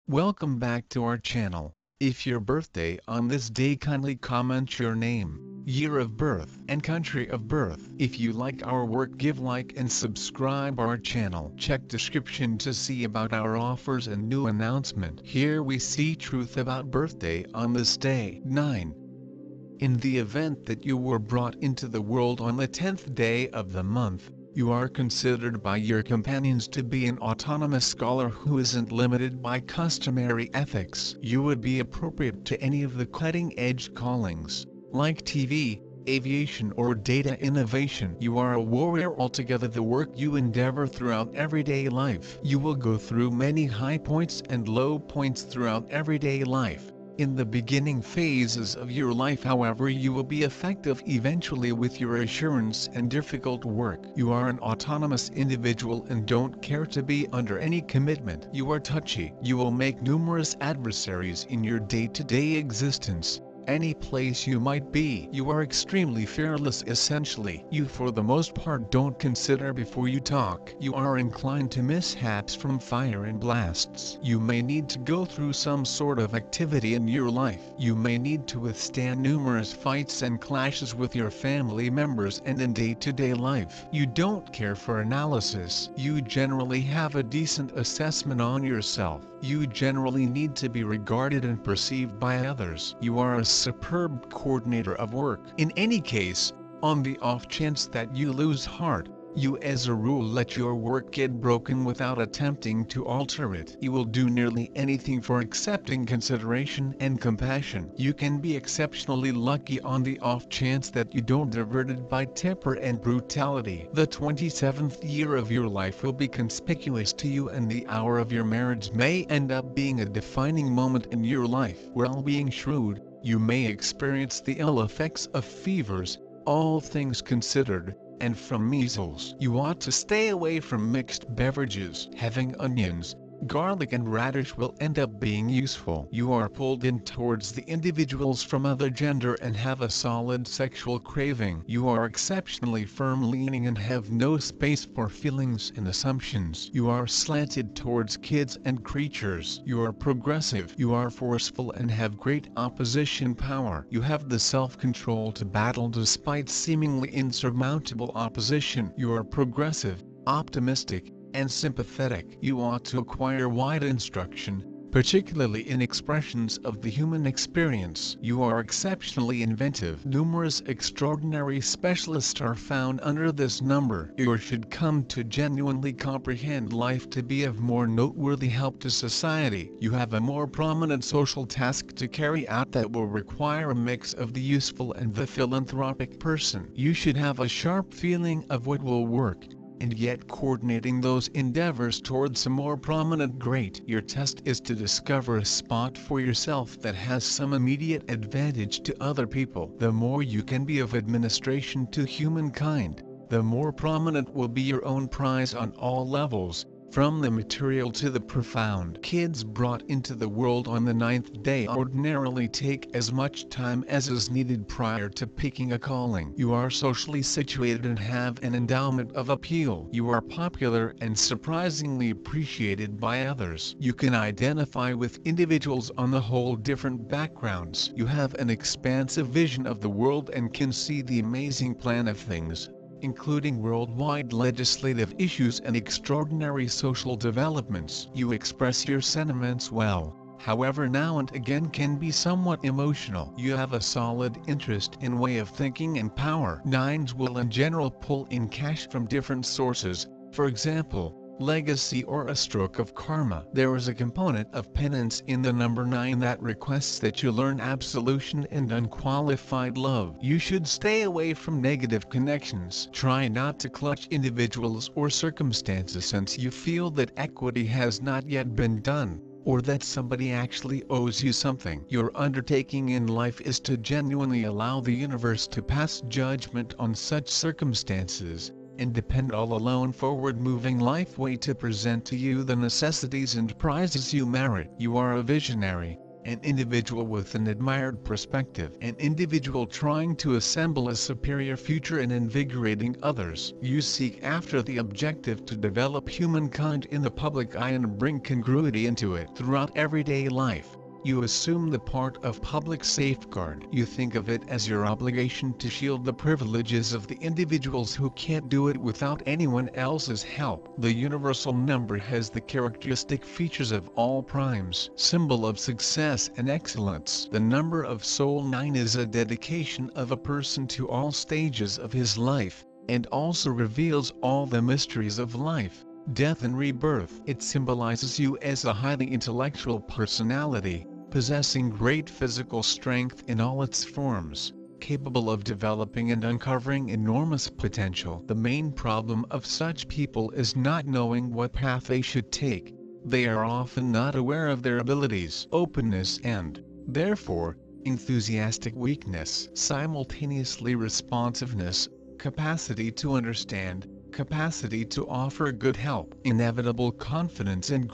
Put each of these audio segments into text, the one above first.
Welcome back to our channel. If your birthday on this day, kindly comment your name, year of birth and country of birth. If you like our work, give like and subscribe our channel. Check description to see about our offers and new announcement. Here we see truth about birthday on this day. 9. In the event that you were brought into the world on the 10th day of the month, you are considered by your companions to be an autonomous scholar who isn't limited by customary ethics. You would be appropriate to any of the cutting-edge callings, like TV, aviation or data innovation. You are a warrior altogether. The work you endeavor throughout everyday life. You will go through many high points and low points throughout everyday life. In the beginning phases of your life, however, you will be effective eventually with your assurance and difficult work. You are an autonomous individual and don't care to be under any commitment. You are touchy. You will make numerous adversaries in your day-to-day existence. Any place you might be. You are extremely fearless essentially. You for the most part don't consider before you talk. You are inclined to mishaps from fire and blasts. You may need to go through some sort of activity in your life. You may need to withstand numerous fights and clashes with your family members and in day-to-day life. You don't care for analysis. You generally have a decent assessment on yourself. You generally need to be regarded and perceived by others. You are a superb coordinator of work. In any case, on the off chance that you lose heart, you as a rule let your work get broken without attempting to alter it. You will do nearly anything for accepting consideration and compassion. You can be exceptionally lucky on the off chance that you don't diverted by temper and brutality. The 27th year of your life will be conspicuous to you, and the hour of your marriage may end up being a defining moment in your life. While being shrewd, you may experience the ill effects of fevers, all things considered, and from measles. You ought to stay away from mixed beverages. Having onions, garlic and radish will end up being useful. You are pulled in towards the individuals from other gender and have a solid sexual craving. You are exceptionally firm-leaning and have no space for feelings and assumptions. You are slanted towards kids and creatures. You are progressive. You are forceful and have great opposition power. You have the self-control to battle despite seemingly insurmountable opposition. You are progressive, optimistic, and sympathetic. You ought to acquire wide instruction, particularly in expressions of the human experience. You are exceptionally inventive. Numerous extraordinary specialists are found under this number. You should come to genuinely comprehend life to be of more noteworthy help to society. You have a more prominent social task to carry out that will require a mix of the useful and the philanthropic person. You should have a sharp feeling of what will work, and yet coordinating those endeavors towards a more prominent great. Your test is to discover a spot for yourself that has some immediate advantage to other people. The more you can be of administration to humankind, the more prominent will be your own prize on all levels, from the material to the profound. Kids brought into the world on the 9th day ordinarily take as much time as is needed prior to picking a calling. You are socially situated and have an endowment of appeal. You are popular and surprisingly appreciated by others. You can identify with individuals on the whole different backgrounds. You have an expansive vision of the world and can see the amazing plan of things, including worldwide legislative issues and extraordinary social developments. You express your sentiments well, however now and again can be somewhat emotional. You have a solid interest in way of thinking and power. Nines will in general pull in cash from different sources, for example, legacy or a stroke of karma. There is a component of penance in the number 9 that requests that you learn absolution and unqualified love. You should stay away from negative connections. Try not to clutch individuals or circumstances since you feel that equity has not yet been done, or that somebody actually owes you something. Your undertaking in life is to genuinely allow the universe to pass judgment on such circumstances, and depend all alone forward-moving life way to present to you the necessities and prizes you merit. You are a visionary, an individual with an admired perspective, an individual trying to assemble a superior future and invigorating others. You seek after the objective to develop humankind in the public eye and bring congruity into it throughout everyday life. You assume the part of public safeguard. You think of it as your obligation to shield the privileges of the individuals who can't do it without anyone else's help. The universal number has the characteristic features of all primes, symbol of success and excellence. The number of Soul 9 is a dedication of a person to all stages of his life, and also reveals all the mysteries of life, death and rebirth. It symbolizes you as a highly intellectual personality, possessing great physical strength in all its forms, capable of developing and uncovering enormous potential. The main problem of such people is not knowing what path they should take. They are often not aware of their abilities, openness and, therefore, enthusiastic weakness, simultaneously responsiveness, capacity to understand, capacity to offer good help, inevitable confidence and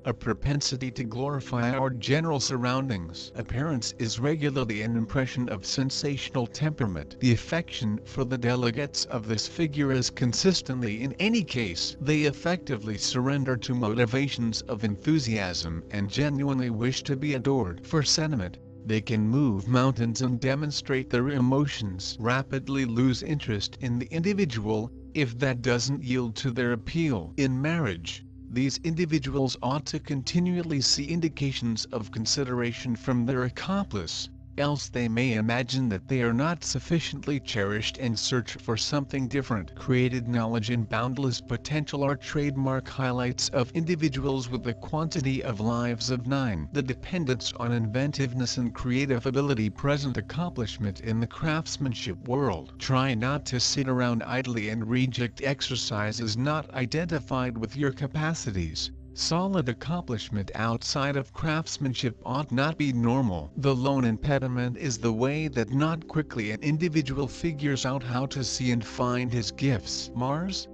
a propensity to glorify our general surroundings. Appearance is regularly an impression of sensational temperament. The affection for the delegates of this figure is consistently in any case. They effectively surrender to motivations of enthusiasm and genuinely wish to be adored. For sentiment, they can move mountains and demonstrate their emotions. Rapidly lose interest in the individual, if that doesn't yield to their appeal. In marriage, these individuals ought to continually see indications of consideration from their accomplice, else they may imagine that they are not sufficiently cherished and search for something different. Created knowledge and boundless potential are trademark highlights of individuals with a quantity of lives of 9. The dependence on inventiveness and creative ability present accomplishment in the craftsmanship world. Try not to sit around idly and reject exercises not identified with your capacities. Solid accomplishment outside of craftsmanship ought not be normal. The lone impediment is the way that not quickly an individual figures out how to see and find his gifts. Mars?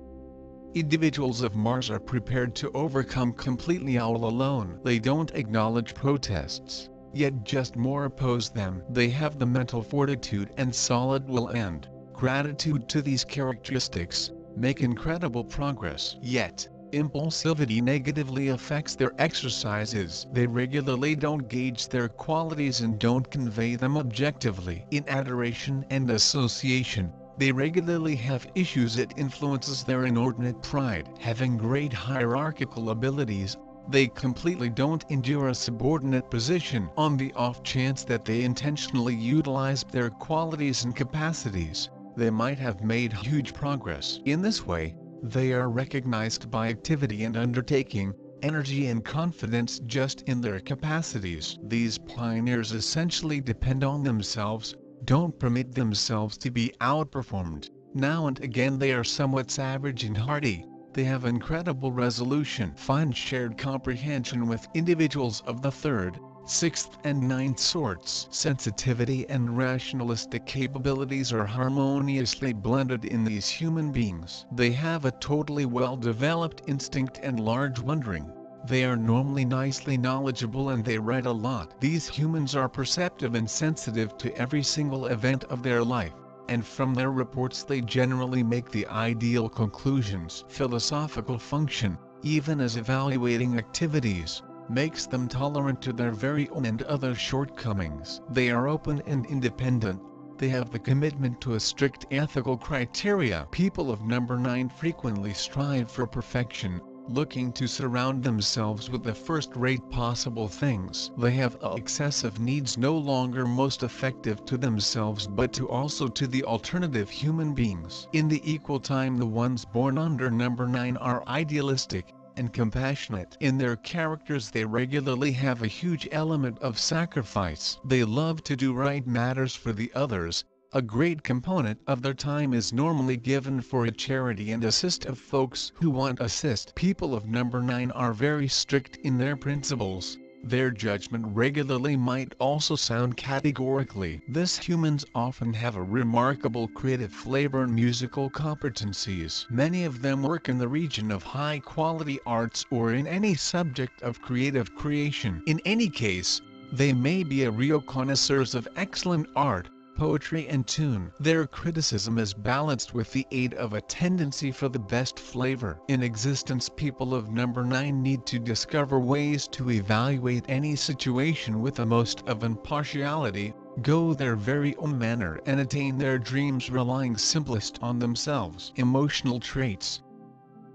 Individuals of Mars are prepared to overcome completely all alone. They don't acknowledge protests, yet just more oppose them. They have the mental fortitude and solid will and gratitude to these characteristics, make incredible progress. Yet, impulsivity negatively affects their exercises. They regularly don't gauge their qualities and don't convey them objectively. In adoration and association, they regularly have issues. It influences their inordinate pride. Having great hierarchical abilities, they completely don't endure a subordinate position. On the off chance that they intentionally utilize their qualities and capacities, they might have made huge progress. In this way, they are recognized by activity and undertaking, energy and confidence just in their capacities. These pioneers essentially depend on themselves, don't permit themselves to be outperformed. Now and again they are somewhat savage and hardy. They have incredible resolution. Find shared comprehension with individuals of the 3rd, 6th and 9th sorts. Sensitivity and rationalistic capabilities are harmoniously blended in these human beings. They have a totally well-developed instinct and large wondering. They are normally nicely knowledgeable and they read a lot. These humans are perceptive and sensitive to every single event of their life, and from their reports they generally make the ideal conclusions. Philosophical function, even as evaluating activities, makes them tolerant to their very own and other shortcomings. They are open and independent. They have the commitment to a strict ethical criteria. People of number 9 frequently strive for perfection, looking to surround themselves with the first-rate possible things. They have excessive needs no longer most effective to themselves but to also to the alternative human beings. In the equal time the ones born under number 9 are idealistic and compassionate. In their characters they regularly have a huge element of sacrifice. They love to do right matters for the others. A great component of their time is normally given for a charity and assist of folks who want assist. People of number 9 are very strict in their principles. Their judgment regularly might also sound categorically. These humans often have a remarkable creative flavor and musical competencies. Many of them work in the region of high-quality arts or in any subject of creative creation. In any case, They may be a real connoisseurs of excellent art, poetry and tune. Their criticism is balanced with the aid of a tendency for the best flavor. In existence, people of number 9 need to discover ways to evaluate any situation with the most of impartiality, go their very own manner and attain their dreams relying simplest on themselves. Emotional traits.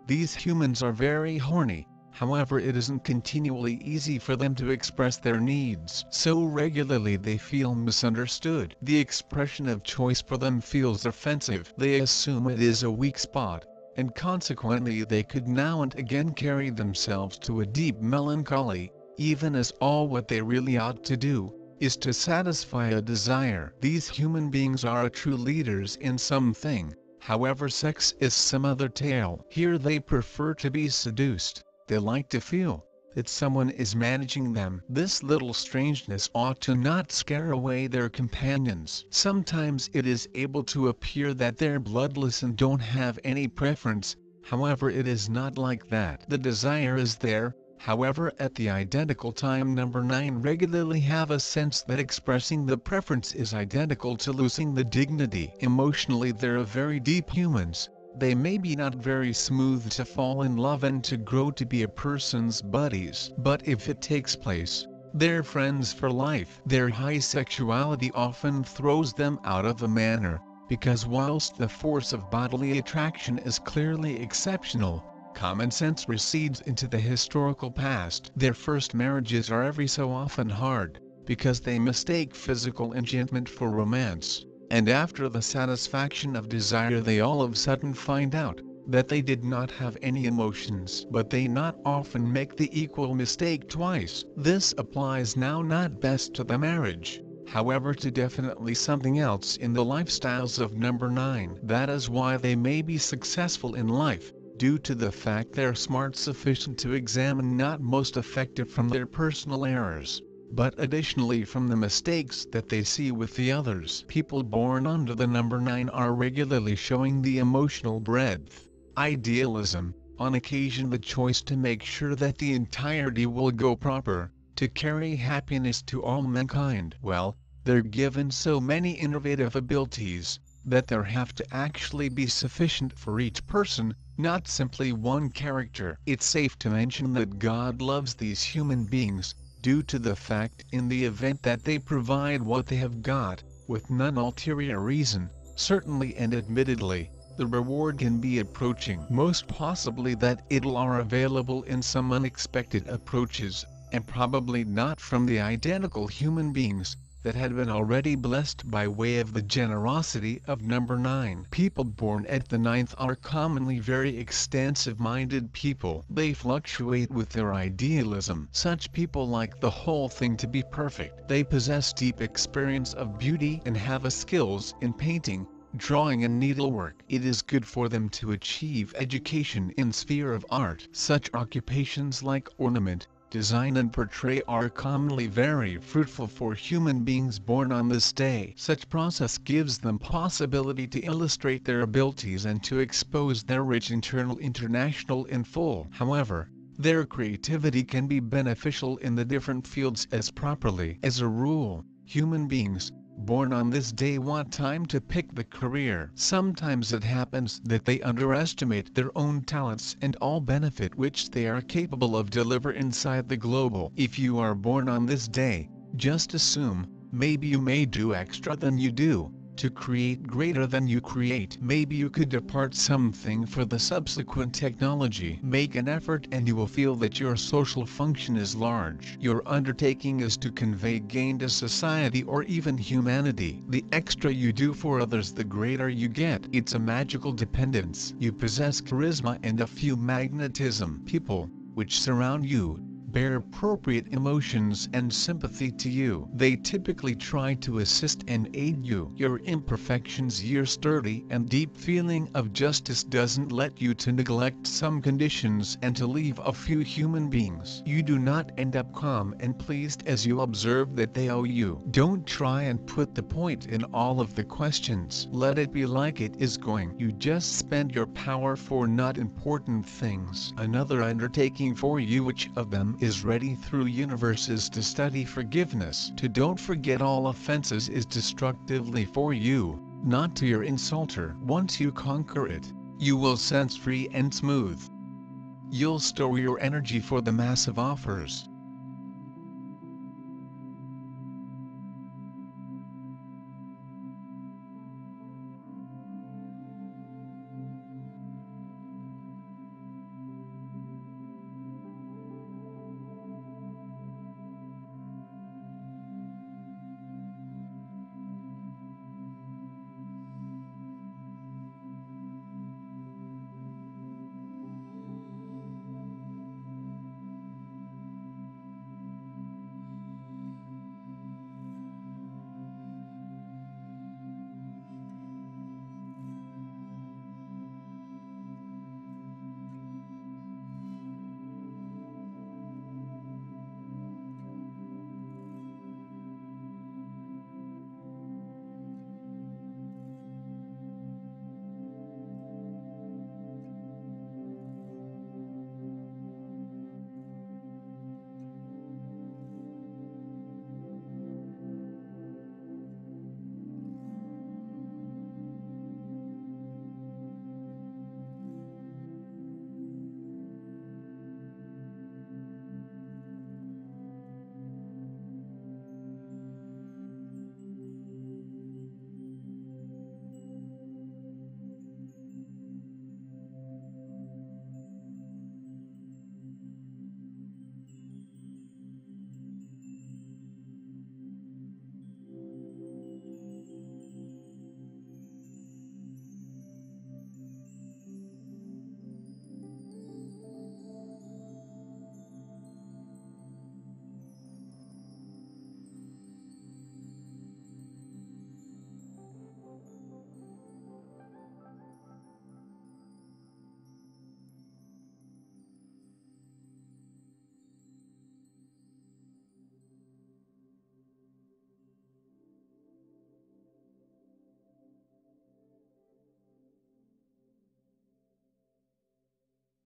These humans are very horny. However, it isn't continually easy for them to express their needs. So regularly they feel misunderstood. The expression of choice for them feels offensive. They assume it is a weak spot, and consequently they could now and again carry themselves to a deep melancholy, even as all what they really ought to do is to satisfy a desire. These human beings are true leaders in something. However, sex is some other tale. Here they prefer to be seduced. They like to feel that someone is managing them. This little strangeness ought to not scare away their companions. Sometimes it is able to appear that they're bloodless and don't have any preference. However, it is not like that. The desire is there. However, at the identical time, number 9 regularly have a sense that expressing the preference is identical to losing the dignity. Emotionally, they're very deep humans. They may be not very smooth to fall in love and to grow to be a person's buddies, but if it takes place, they're friends for life. Their high sexuality often throws them out of the manner, because whilst the force of bodily attraction is clearly exceptional, common sense recedes into the historical past. Their first marriages are every so often hard, because they mistake physical enchantment for romance. And after the satisfaction of desire they all of a sudden find out that they did not have any emotions. But they not often make the equal mistake twice. This applies now not best to the marriage, however to definitely something else in the lifestyles of number 9. That is why they may be successful in life, due to the fact they're smart sufficient to examine not most effective from their personal errors, but additionally from the mistakes that they see with the others. People born under the number 9 are regularly showing the emotional breadth, idealism, on occasion the choice to make sure that the entirety will go proper, to carry happiness to all mankind. Well, they're given so many innovative abilities, that there have to actually be sufficient for each person, not simply one character. It's safe to mention that God loves these human beings, due to the fact in the event that they provide what they have got, with none ulterior reason, certainly and admittedly, the reward can be approaching. Most possibly that it'll are available in some unexpected approaches, and probably not from the identical human beings that had been already blessed by way of the generosity of number 9. People born at the 9th are commonly very extensive-minded people. They fluctuate with their idealism. Such people like the whole thing to be perfect. They possess deep experience of beauty and have a skills in painting, drawing and needlework. It is good for them to achieve education in sphere of art. Such occupations like ornament, design and portray are commonly very fruitful for human beings born on this day. Such process gives them possibility to illustrate their abilities and to expose their rich international in full. However, their creativity can be beneficial in the different fields as properly. As a rule, human beings born on this day want time to pick the career. Sometimes it happens that they underestimate their own talents and all benefit which they are capable of deliver inside the global. If you are born on this day, just assume, maybe you may do extra than you do, to create greater than you create. Maybe you could depart something for the subsequent technology. Make an effort and you will feel that your social function is large. Your undertaking is to convey gain to society or even humanity. The extra you do for others, the greater you get. It's a magical dependence. You possess charisma and a few magnetism. People, which surround you, bear appropriate emotions and sympathy to you. They typically try to assist and aid you. Your imperfections, your sturdy and deep feeling of justice doesn't let you to neglect some conditions and to leave a few human beings. You do not end up calm and pleased as you observe that they owe you. Don't try and put the point in all of the questions. Let it be like it is going. You just spend your power for not important things. Another undertaking for you, which of them is ready through universes to study forgiveness. To don't forget all offenses is destructively for you, not to your insulter. Once you conquer it, you will sense free and smooth. You'll store your energy for the massive offers.